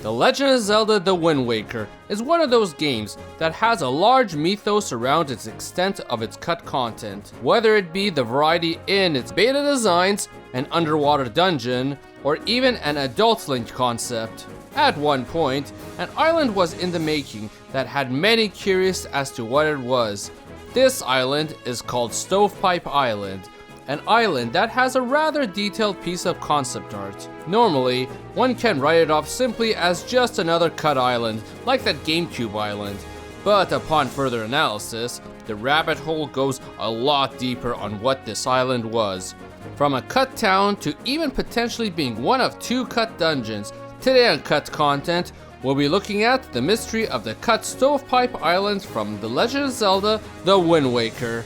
The Legend of Zelda: The Wind Waker is one of those games that has a large mythos around its extent of its cut content, whether it be the variety in its beta designs, an underwater dungeon, or even an adult Link concept. At one point, an island was in the making that had many curious as to what it was. This island is called Stovepipe Island, an island that has a rather detailed piece of concept art. Normally, one can write it off simply as just another cut island, like that GameCube island. But upon further analysis, the rabbit hole goes a lot deeper on what this island was. From a cut town to even potentially being one of 2 cut dungeons, today on Cut Content, we'll be looking at the mystery of the cut Stovepipe Island from The Legend of Zelda: The Wind Waker.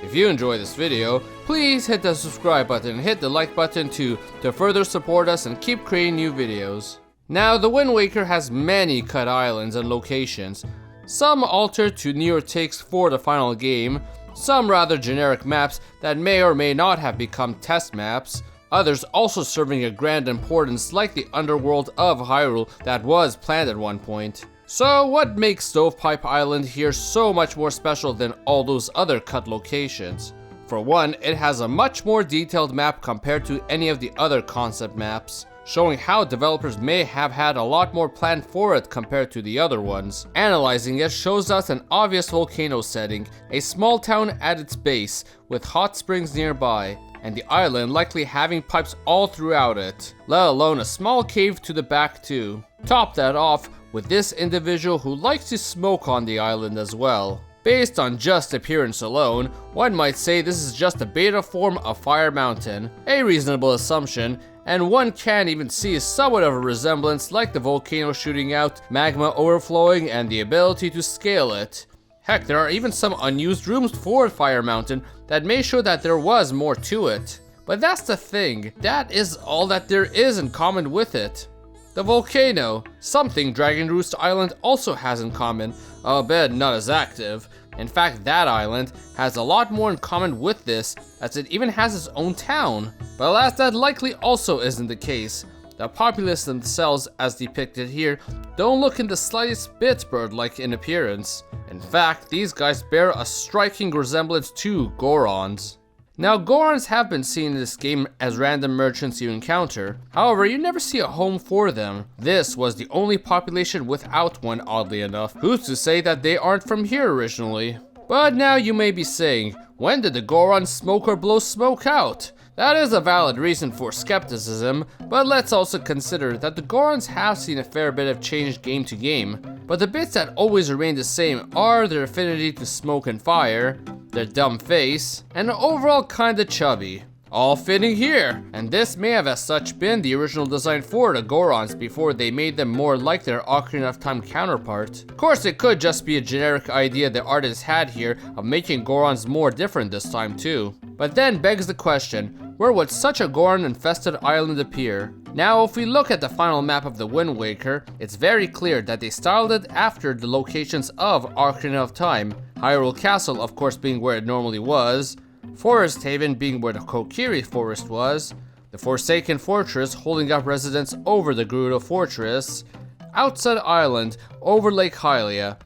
If you enjoy this video, please hit the subscribe button and hit the like button too to further support us and keep creating new videos. Now, The Wind Waker has many cut islands and locations, some altered to newer takes for the final game, some rather generic maps that may or may not have become test maps, others also serving a grand importance like the underworld of Hyrule that was planned at one point. So what makes Stovepipe Island here so much more special than all those other cut locations? For one, it has a much more detailed map compared to any of the other concept maps, showing how developers may have had a lot more planned for it compared to the other ones. Analyzing it shows us an obvious volcano setting, a small town at its base with hot springs nearby, and the island likely having pipes all throughout it, let alone a small cave to the back too. Top that off with this individual who likes to smoke on the island as well. Based on just appearance alone, one might say this is just a beta form of Fire Mountain, a reasonable assumption, and one can even see somewhat of a resemblance like the volcano shooting out, magma overflowing, and the ability to scale it. Heck, there are even some unused rooms for Fire Mountain that may show that there was more to it. But that's the thing, that is all that there is in common with it. The volcano, something Dragon Roost Island also has in common, albeit not as active. In fact, that island has a lot more in common with this, as it even has its own town. But alas, that likely also isn't the case. The populace themselves, as depicted here, don't look in the slightest bit bird-like in appearance. In fact, these guys bear a striking resemblance to Gorons. Now, Gorons have been seen in this game as random merchants you encounter. However, you never see a home for them. This was the only population without one, oddly enough. Who's to say that they aren't from here originally? But now you may be saying, when did the Gorons smoke or blow smoke out? That is a valid reason for skepticism, but let's also consider that the Gorons have seen a fair bit of change game to game. But the bits that always remain the same are their affinity to smoke and fire, their dumb face, and overall kinda chubby. All fitting here, and this may have as such been the original design for the Gorons before they made them more like their Ocarina of Time counterpart. Of course, it could just be a generic idea the artist had here of making Gorons more different this time too. But then begs the question, where would such a Goron-infested island appear? Now, if we look at the final map of the Wind Waker, it's very clear that they styled it after the locations of Ocarina of Time, Hyrule Castle of course being where it normally was, Forest Haven being where the Kokiri Forest was, the Forsaken Fortress holding up residence over the Gerudo Fortress, Outset Island over Lake Hylia,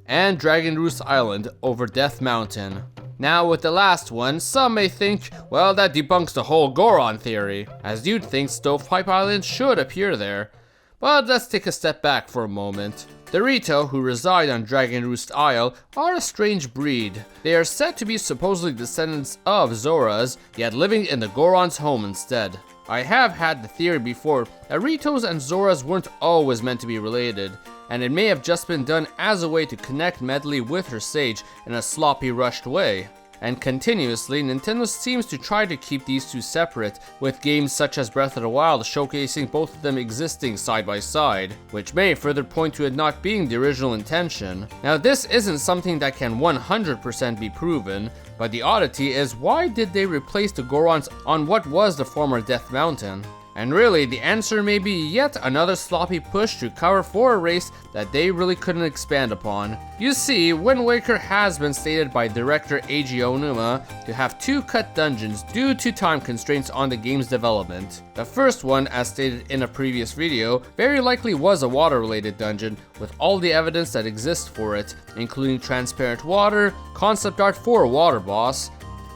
and Dragon Roost Island over Death Mountain. Now with the last one, some may think, well, that debunks the whole Goron theory, as you'd think Stovepipe Island should appear there. But let's take a step back for a moment. The Rito, who reside on Dragon Roost Isle, are a strange breed. They are said to be supposedly descendants of Zoras, yet living in the Goron's home instead. I have had the theory before that Ritos and Zoras weren't always meant to be related, and it may have just been done as a way to connect Medley with her sage in a sloppy, rushed way. And continuously, Nintendo seems to try to keep these two separate, with games such as Breath of the Wild showcasing both of them existing side by side, which may further point to it not being the original intention. Now, this isn't something that can 100% be proven, but the oddity is, why did they replace the Gorons on what was the former Death Mountain? And really, the answer may be yet another sloppy push to cover for a race that they really couldn't expand upon. You see, Wind Waker has been stated by director Eiji Onuma to have 2 cut dungeons due to time constraints on the game's development. The first one, as stated in a previous video, very likely was a water-related dungeon with all the evidence that exists for it, including transparent water, concept art for a water boss,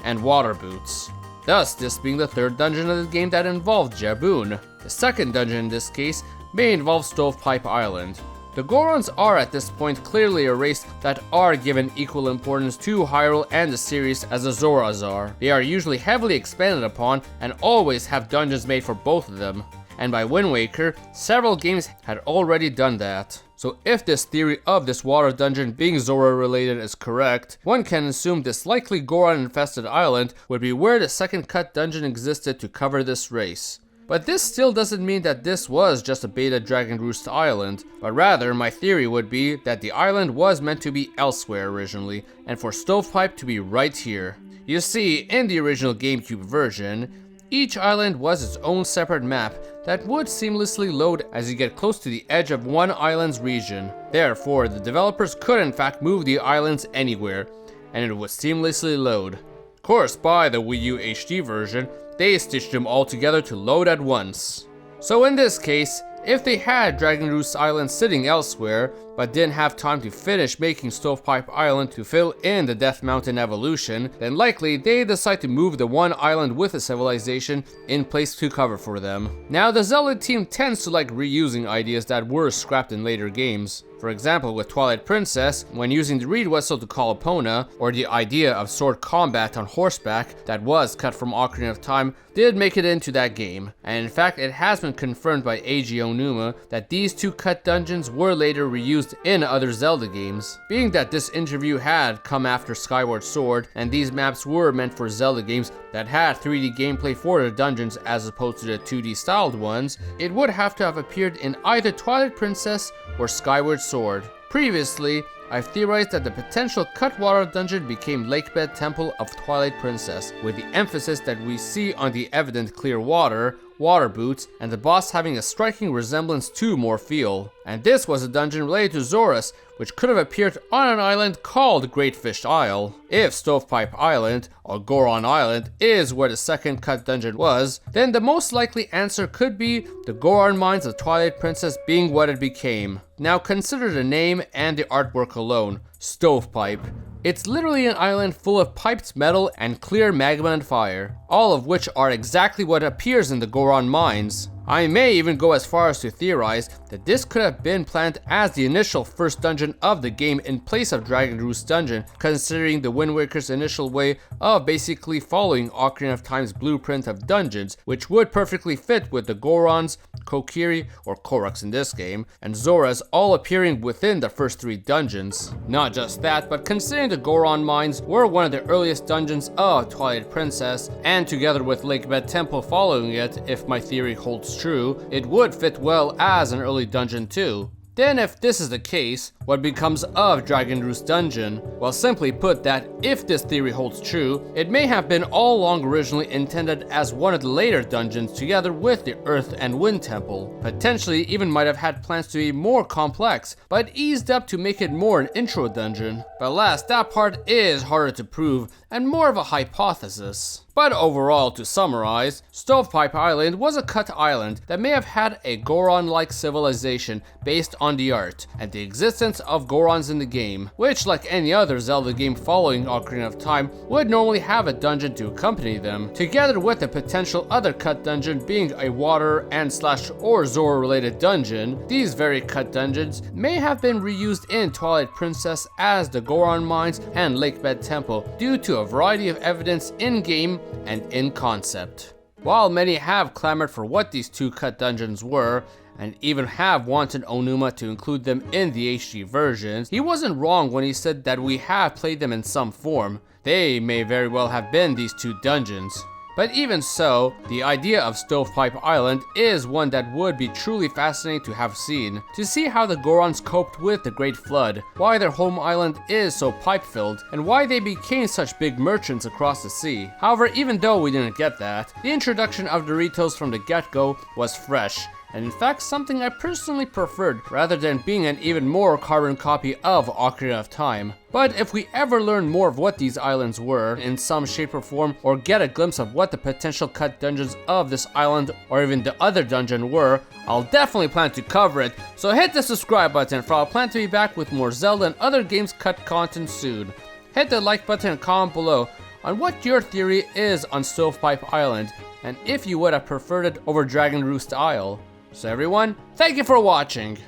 and water boots. Thus, this being the 3rd dungeon of the game that involved Jaboon. The 2nd dungeon in this case may involve Stovepipe Island. The Gorons are at this point clearly a race that are given equal importance to Hyrule and the series as the Zoras are. They are usually heavily expanded upon and always have dungeons made for both of them. And by Wind Waker, several games had already done that. So if this theory of this water dungeon being Zora related is correct, one can assume this likely Goron infested island would be where the 2nd cut dungeon existed to cover this race. But this still doesn't mean that this was just a beta Dragon Roost island, but rather my theory would be that the island was meant to be elsewhere originally, and for Stovepipe to be right here. You see, in the original GameCube version, each island was its own separate map that would seamlessly load as you get close to the edge of one island's region. Therefore, the developers could in fact move the islands anywhere, and it would seamlessly load. Of course, by the Wii U HD version, they stitched them all together to load at once. So in this case, if they had Dragon Roost Island sitting elsewhere, but didn't have time to finish making Stovepipe Island to fill in the Death Mountain evolution, then likely they decide to move the one island with a civilization in place to cover for them. Now, the Zelda team tends to like reusing ideas that were scrapped in later games. For example, with Twilight Princess, when using the reed whistle to call Epona, or the idea of sword combat on horseback that was cut from Ocarina of Time, did make it into that game. And in fact, it has been confirmed by Eiji Onuma that these 2 cut dungeons were later reused in other Zelda games. Being that this interview had come after Skyward Sword, and these maps were meant for Zelda games that had 3D gameplay for the dungeons as opposed to the 2D styled ones, it would have to have appeared in either Twilight Princess or Skyward Sword. Previously, I've theorized that the potential Cutwater dungeon became Lakebed Temple of Twilight Princess, with the emphasis that we see on the evident clear water, water boots, and the boss having a striking resemblance to Morpheal. And this was a dungeon related to Zoras, which could have appeared on an island called Great Fish Isle. If Stovepipe Island, or Goron Island, is where the 2nd cut dungeon was, then the most likely answer could be the Goron Mines of Twilight Princess being what it became. Now consider the name and the artwork alone, Stovepipe. It's literally an island full of piped metal and clear magma and fire, all of which are exactly what appears in the Goron Mines. I may even go as far as to theorize that this could have been planned as the initial first dungeon of the game in place of Dragon Roost Dungeon, considering the Wind Waker's initial way of basically following Ocarina of Time's blueprint of dungeons, which would perfectly fit with the Gorons, Kokiri, or Koroks in this game, and Zoras all appearing within the first 3 dungeons. Not just that, but considering the Goron Mines were one of the earliest dungeons of Twilight Princess, and together with Lakebed Temple following it, if my theory holds true, it would fit well as an early dungeon too. Then if this is the case, what becomes of Dragon Roost Dungeon? Well, simply put, that if this theory holds true, it may have been all along originally intended as one of the later dungeons together with the Earth and Wind Temple. Potentially even might have had plans to be more complex, but eased up to make it more an intro dungeon. But alas, that part is harder to prove and more of a hypothesis. But overall, to summarize, Stovepipe Island was a cut island that may have had a Goron-like civilization based on the art and the existence of Gorons in the game, which, like any other Zelda game following Ocarina of Time, would normally have a dungeon to accompany them, together with a potential other cut dungeon being a water and / or Zora related dungeon. These very cut dungeons may have been reused in Twilight Princess as the Goron Mines and Lakebed Temple due to a variety of evidence in-game and in concept. While many have clamored for what these 2 cut dungeons were, and even have wanted Onuma to include them in the HD versions, he wasn't wrong when he said that we have played them in some form. They may very well have been these 2 dungeons. But even so, the idea of Stovepipe Island is one that would be truly fascinating to have seen. To see how the Gorons coped with the Great Flood, why their home island is so pipe-filled, and why they became such big merchants across the sea. However, even though we didn't get that, the introduction of Doritos from the get-go was fresh, and in fact something I personally preferred rather than being an even more carbon copy of Ocarina of Time. But if we ever learn more of what these islands were in some shape or form, or get a glimpse of what the potential cut dungeons of this island or even the other dungeon were, I'll definitely plan to cover it, so hit the subscribe button for I'll plan to be back with more Zelda and other games cut content soon. Hit the like button and comment below on what your theory is on Stovepipe Island, and if you would have preferred it over Dragon Roost Isle. So everyone, thank you for watching!